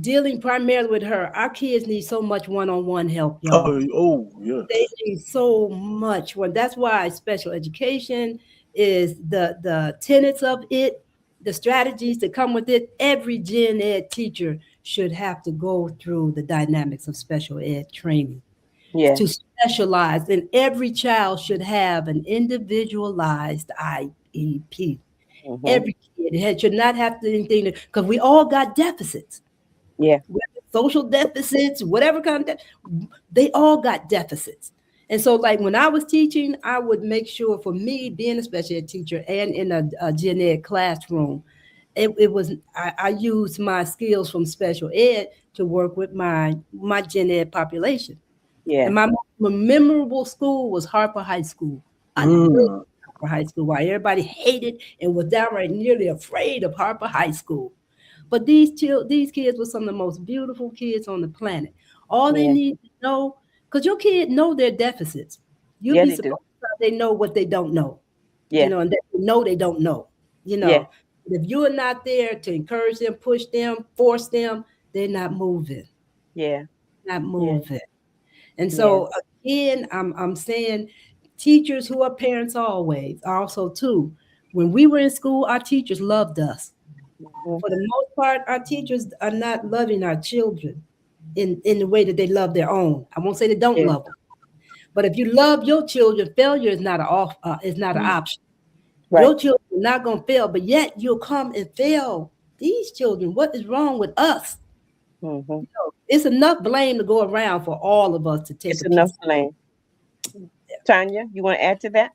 Dealing primarily with her. Our kids need so much one-on-one help, y'all. Yes. They need so much. Well, that's why special education is the tenets of it, the strategies that come with it. Every gen ed teacher should have to go through the dynamics of special ed training Yeah. to specialize. And every child should have an individualized IEP. Every kid should not have to anything because we all got deficits. Yeah. Social deficits, whatever kind of they all got deficits. And so, like when I was teaching, I would make sure for me being a special ed teacher and in a gen ed classroom, it was I used my skills from special ed to work with my gen ed population. Yeah. And my memorable school was Harper High School. I loved Harper High School, while everybody hated and was downright nearly afraid of Harper High School. But these kids were some of the most beautiful kids on the planet. All they Yeah. need to know, because your kids know their deficits. You'll Yeah, be they do. surprised how they know what they don't know. Yeah. And they know they don't know. Yeah. If you are not there to encourage them, push them, force them, they're not moving. Yeah. Not Yeah. moving. And Yeah. so again, I'm saying teachers who are parents always also too. When we were in school, our teachers loved us. For the most part, our teachers are not loving our children in the way that they love their own. I won't say they don't Yeah. love them, but if you love your children, failure is not is not an option. Right. Your children are not going to fail, but yet you'll come and fail these children. What is wrong with us? It's enough blame to go around for all of us to take It's a piece. enough blame. Tanya, you want to add to that?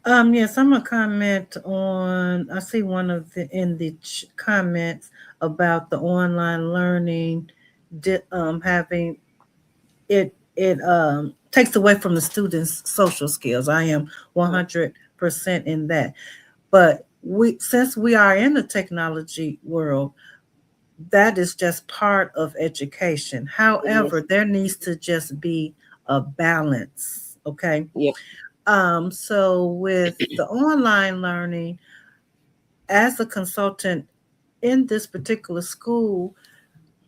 Yes, I'm gonna comment on. I see one of the in the comments about the online learning, having it takes away from the students' social skills. I am 100% in that. But since we are in the technology world, that is just part of education. However, Yes. there needs to just be a balance. Okay. Yeah. So with the online learning, as a consultant in this particular school,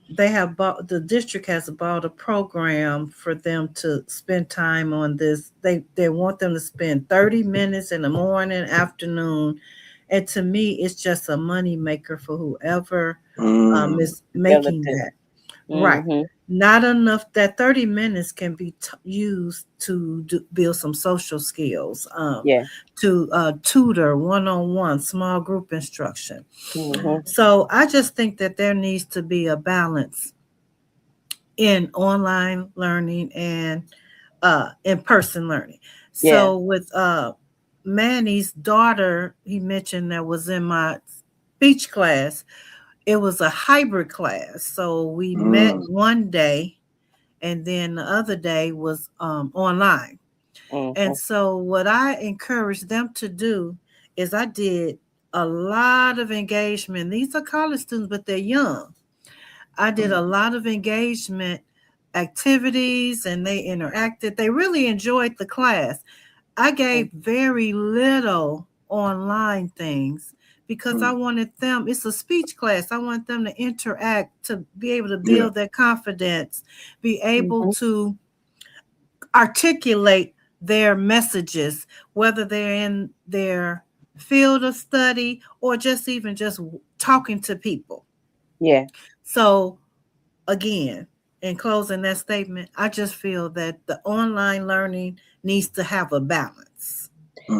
the district has bought a program for them to spend time on this. They want them to spend 30 minutes in the morning, afternoon. And to me, it's just a money maker for whoever is Develop making it. that. Right. Mm-hmm. Not enough. That 30 minutes can be used to build some social skills, Yeah. to tutor one-on-one, small group instruction. Mm-hmm. So I just think that there needs to be a balance in online learning and in-person learning. Yeah. So with Manny's daughter, he mentioned that was in my speech class. It was a hybrid class. So we met one day and then the other day was online. Mm-hmm. And so what I encouraged them to do is I did a lot of engagement. These are college students, but they're young. I did a lot of engagement activities and they interacted. They really enjoyed the class. I gave very little online things because I wanted them, it's a speech class. I want them to interact, to be able to build their confidence, be able Mm-hmm. to articulate their messages, whether they're in their field of study or just even just talking to people. Yeah. So again, in closing that statement, I just feel that the online learning needs to have a balance.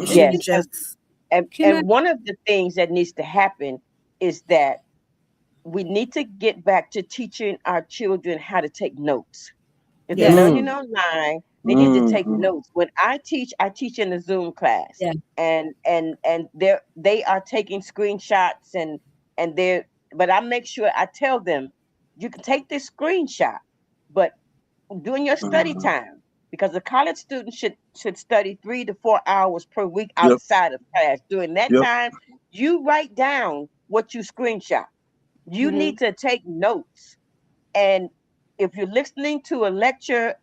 It shouldn't Yes. just. Can I? And one of the things that needs to happen is that we need to get back to teaching our children how to take notes. If they're Yes. learning online, they need to take notes. When I teach in the Zoom class, Yeah. and they are taking screenshots and they're but I make sure I tell them you can take this screenshot, but during your study time, because a college student should study 3 to 4 hours per week Yep. outside of class. During that Yep. time, you write down what you screenshot. You Mm-hmm. need to take notes. And if you're listening to a lecture,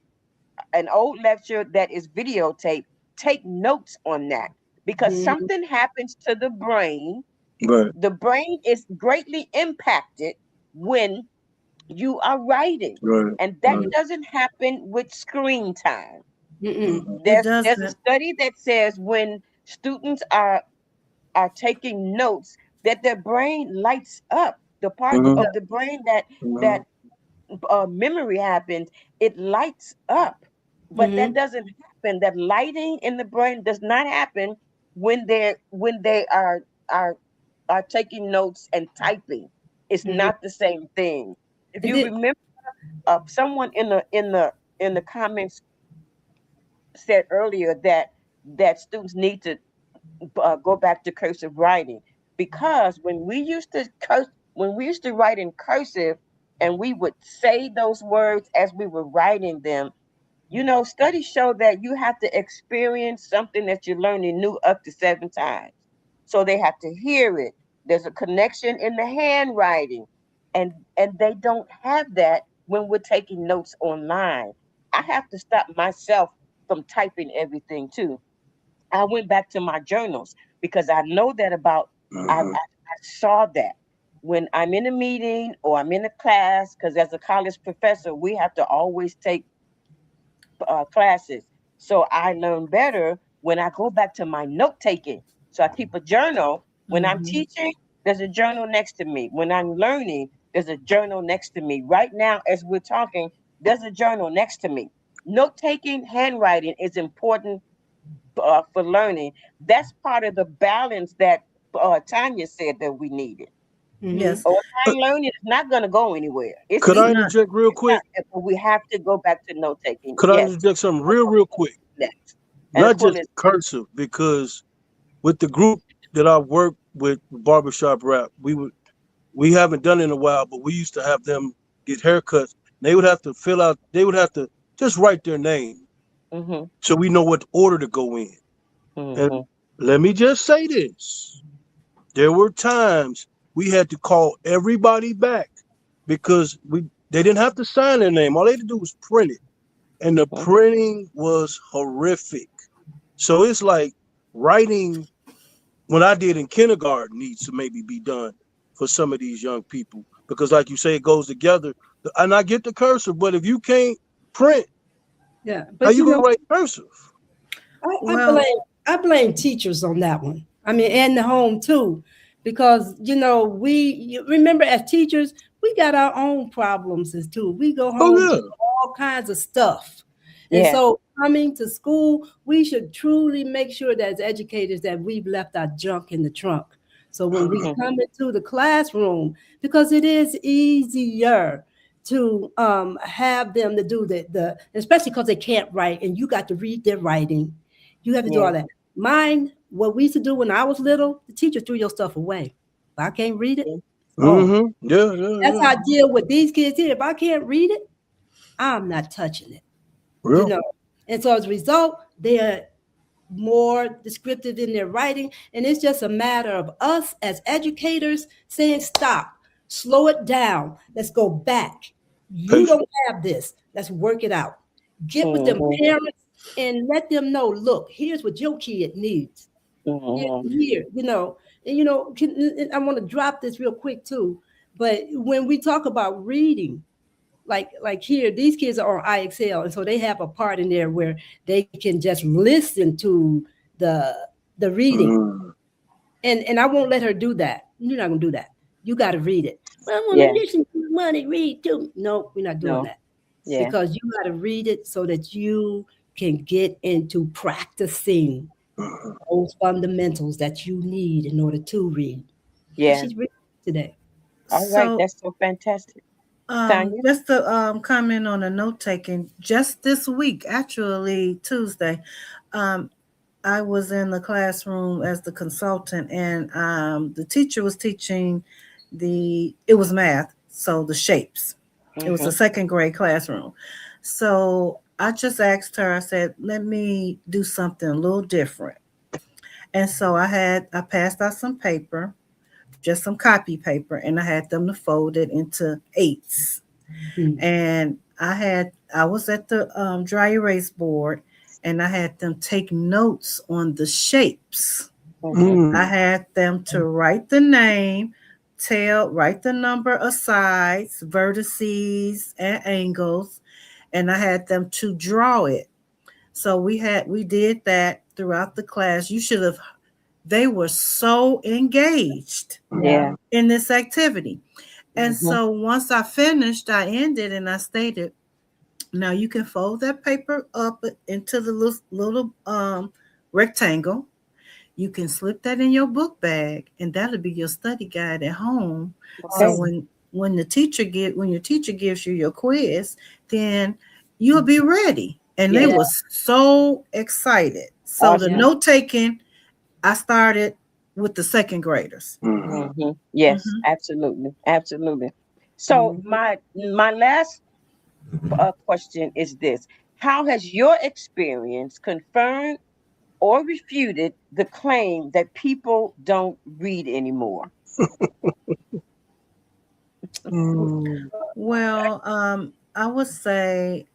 an old lecture that is videotaped, take notes on that because Mm-hmm. something happens to the brain. Right. The brain is greatly impacted when you are writing, Right. and that Right. doesn't happen with screen time. Mm-mm. It There's a doesn't. study that says when students are taking notes that their brain lights up. The part Mm-hmm. of the brain that memory happens, it lights up. But that Mm-hmm. doesn't happen. That lighting in the brain does not happen when they are are taking notes and typing. It's Mm-hmm. not the same thing. If And you then, remember, someone in the comments said earlier that students need to go back to cursive writing because when we used to write in cursive and we would say those words as we were writing them, studies show that you have to experience something that you're learning new up to 7 times. So they have to hear it. There's a connection in the handwriting. And they don't have that when we're taking notes online. I have to stop myself from typing everything too. I went back to my journals because I know that I saw that when I'm in a meeting or I'm in a class, because as a college professor, we have to always take classes. So I learn better when I go back to my note taking. So I keep a journal. When I'm Mhm. teaching, there's a journal next to me. When I'm learning, there's a journal next to me. Right now, as we're talking, there's a journal next to me. Note taking, handwriting is important for learning. That's part of the balance that Tanya said that we needed. Yes, mm-hmm. Uh, Online learning is not going to go anywhere. It's Could it's I easy. not. interject real It's not, quick? but we have to go back to note taking. Could I Yes. interject something And real quick? next. And Not Aquila just is cursive, because with the group that I work with, Barbershop Rap, we haven't done it in a while, but we used to have them get haircuts. They would have to they would have to just write their name Mm-hmm. so we know what order to go in. And Mm-hmm. let me just say this. There were times we had to call everybody back because they didn't have to sign their name. All they had to do was print it. And the printing was horrific. So it's like writing what I did in kindergarten needs to maybe be done for some of these young people. Because like you say, it goes together. And I get the cursive, but if you can't print, Yeah, how but you gonna write cursive? Well, I blame teachers on that one. I mean, and the home too, because you remember as teachers, we got our own problems as too. We go Oh home yeah. to all kinds of stuff, and Yeah. so coming to school, we should truly make sure that as educators that we've left our junk in the trunk. So when we Mhm. come into the classroom, because it is easier to have them to do the especially because they can't write and you got to read their writing. You have to do Yeah. all that. Mine, what we used to do when I was little, the teacher threw your stuff away. If I can't read it, oh, Mm-hmm. Yeah, yeah, that's yeah. how I deal with these kids here. If I can't read it, I'm not touching it. You Real. know. And so as a result, they are more descriptive in their writing. And it's just a matter of us as educators saying, stop, slow it down. Let's go back. You Patient. don't have this. Let's work it out. Get with them Mhm. parents and let them know, look, here's what your kid needs. Mhm. Here, and I want to drop this real quick too. But when we talk about reading, like here, these kids are on IXL, and so they have a part in there where they can just listen to the reading. Mm. And I won't let her do that. You're not gonna do that. You got to read it. Well, I want to Yeah. listen to money read too. No, we're not doing No. that Yeah. because you got to read it so that you can get into practicing Mhm. those fundamentals that you need in order to read. And Yeah. she's reading today. All right. so That's so fantastic. Tanya. just to comment on the note taking, just this week, actually Tuesday, um, I was in the classroom as the consultant, and the teacher was teaching it was math, so the shapes. It was a Mhm. second grade classroom. So I just asked her, I said, let me do something a little different. And so I passed out some paper, just some copy paper, and I had them to fold it into eights. Hmm. And I was at the dry erase board, and I had them take notes on the shapes. Mhm. I Mm. had them to write the name, write the number of sides, vertices, and angles, and I had them to draw it. So we did that throughout the class. They were so engaged Yeah. in this activity. And Mhm. so once I finished, I ended and I stated, now you can fold that paper up into the little rectangle. You can slip that in your book bag, and that'll be your study guide at home. So Okay. when your teacher gives you your quiz, then you'll be ready. And they Yeah. were so excited. So the Awesome. note taking, I started with the second graders. Mhm. Mhm. Yes. Mm-hmm. Absolutely. Absolutely. So Mm-hmm. my last question is this: how has your experience confirmed or refuted the claim that people don't read anymore? Mm. Well, I would say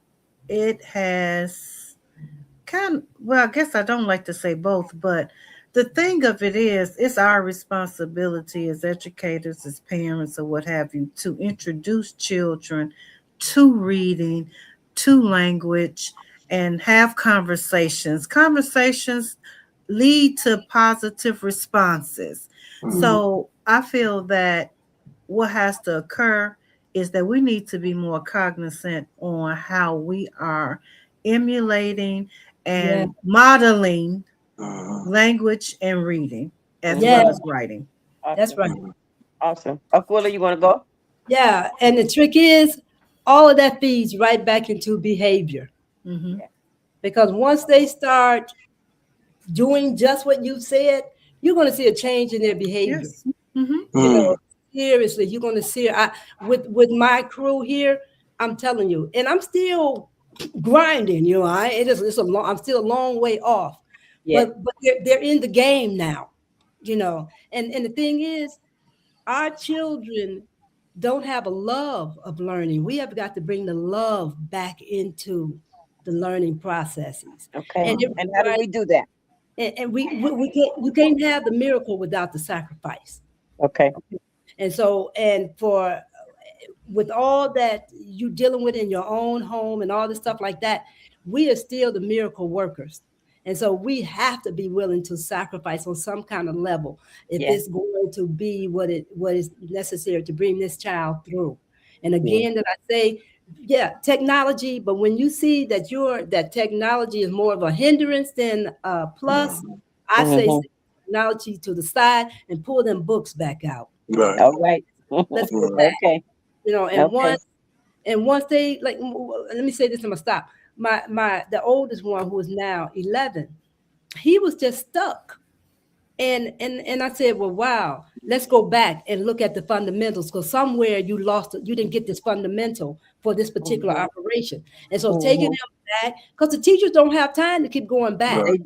it has well, I guess I don't like to say both, but the thing of it is, it's our responsibility as educators, as parents, or what have you, to introduce children to reading, to language, and have conversations. Conversations lead to positive responses. Mhm. So I feel that what has to occur is that we need to be more cognizant on how we are emulating Yeah, and modeling Mhm. language and reading as yeah, well Mhm. as writing. that's Awesome. right. Mhm. Awesome. Aquila, you want to go? Yeah, and the trick is all of that feeds right back into behavior Mm-hmm. Yeah. because once they start doing just what you said, you're going to see a change in their behavior. Yes. Mm-hmm. You know, seriously, you're going to see. With my crew here, I'm telling you, and I'm still grinding. You know, I'm still a long way off. Yeah. But they're in the game now. You know, and the thing is, our children don't have a love of learning. We have got to bring the love back into the learning processes. Okay. And And how do we do that? And we can't, you can't have the miracle without the sacrifice. Okay. And so, and for with all that you dealing with in your own home and all this stuff like that, we are still the miracle workers. And so we have to be willing to sacrifice on some kind of level if it's going to be what is necessary to bring this child through. And again, that I say, technology, but when you see that that technology is more of a hindrance than a plus, I say technology to the side and pull them books back out. Right. All right. Let's go back. Okay. You know, and once they like, let me say this, I'm gonna stop. The oldest one, who is now 11, he was just stuck. And I said, well, wow, let's go back and look at the fundamentals, because somewhere you didn't get this fundamental for this particular operation. And so taking them back, because the teachers don't have time to keep going back. They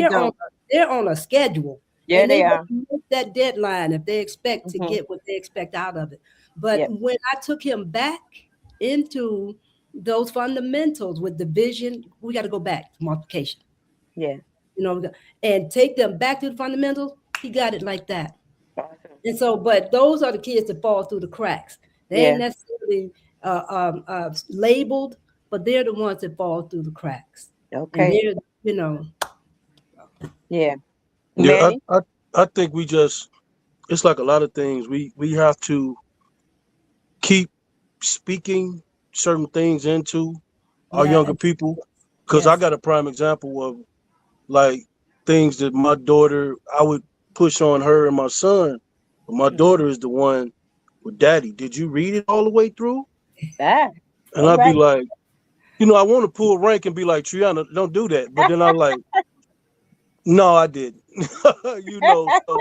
don't. They're on a schedule. Yeah, and they are. Miss that deadline if they expect to get what they expect out of it. But when I took him back into those fundamentals with division, we got to go back to multiplication. Yeah. You know, and take them back to the fundamentals. He got it like that. Awesome. And so, but those are the kids that fall through the cracks. They ain't necessarily labeled, but they're the ones that fall through the cracks. Okay. And they're, you know. Yeah. Yeah, I think it's like a lot of things. We have to keep speaking certain things into our younger people, because I got a prime example of like things that my daughter, I would push on her and my son, but my daughter is the one with, Daddy, did you read it all the way through? And I'd be like, you know, I want to pull rank and be like, Triana, don't do that. But then I'm like, no, I didn't. You know, so,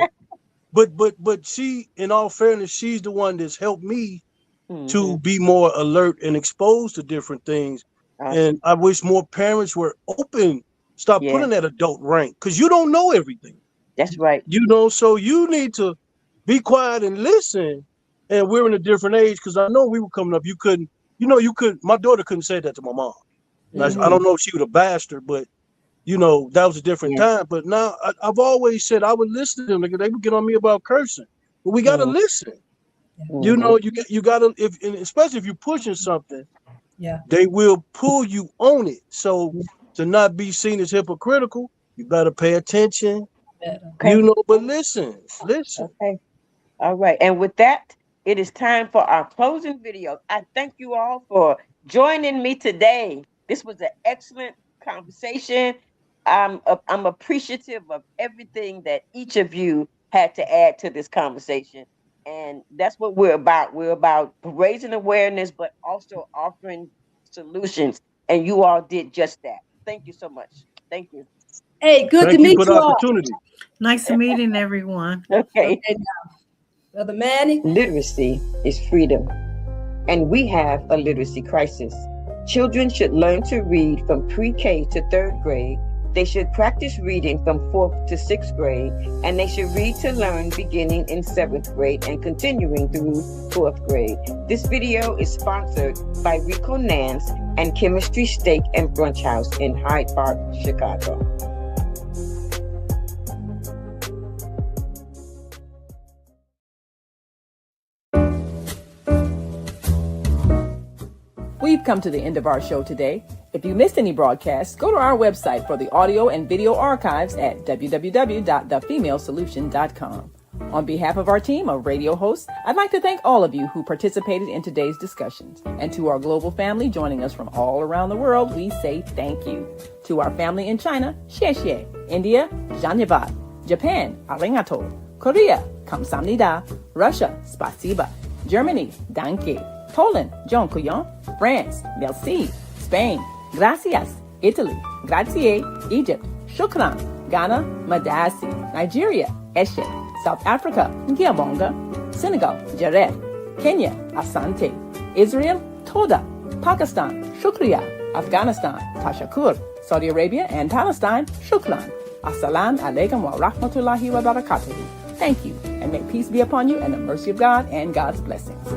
but she, in all fairness, she's the one that's helped me to be more alert and exposed to different things. And I wish more parents were open. Stop putting that adult rank, because you don't know everything. That's right. You know, so you need to be quiet and listen. And we're in a different age, because I know we were coming up. You couldn't, my daughter couldn't say that to my mom. I don't know if she would have bashed her, but you know, that was a different time. But now I've always said I would listen to them. They would get on me about cursing, but we got to listen. You know, you got to, especially if you're pushing something, they will pull you on it. So to not be seen as hypocritical, you better pay attention. You know, but listen. Okay. All right. And with that, it is time for our closing video. I thank you all for joining me today. This was an excellent conversation. I'm appreciative of everything that each of you had to add to this conversation. And that's what we're about. We're about raising awareness, but also offering solutions. And you all did just that. Thank you so much. Thank you. Hey, good to meet you all. Opportunity. Nice meeting everyone. Okay. Brother Manny. Literacy is freedom. And we have a literacy crisis. Children should learn to read from pre-K to 3rd grade. They should practice reading from 4th to 6th grade, and they should read to learn beginning in 7th grade and continuing through 4th grade. This video is sponsored by Rico Nance and Chemistry Steak and Brunch House in Hyde Park, Chicago. We've come to the end of our show today. If you missed any broadcasts, go to our website for the audio and video archives at www.thefemalesolution.com. On behalf of our team of radio hosts, I'd like to thank all of you who participated in today's discussions. And to our global family joining us from all around the world, we say thank you. To our family in China, xie xie. India, Dhanyavad. Japan, arigato. Korea, kamsamnida. Russia, spasiba. Germany, danke. Poland, dziękuję. France, merci. Spain, gracias. Italy, grazie. Egypt, shukran. Ghana, Madasi. Nigeria, Eshe. South Africa, Ngiyabonga. Senegal, Jaref. Kenya, Asante. Israel, Toda. Pakistan, Shukriya. Afghanistan, Tashakur. Saudi Arabia and Palestine, Shukran. Assalamu alaikum wa rahmatullahi wa barakatuhu. Thank you, and may peace be upon you and the mercy of God and God's blessings.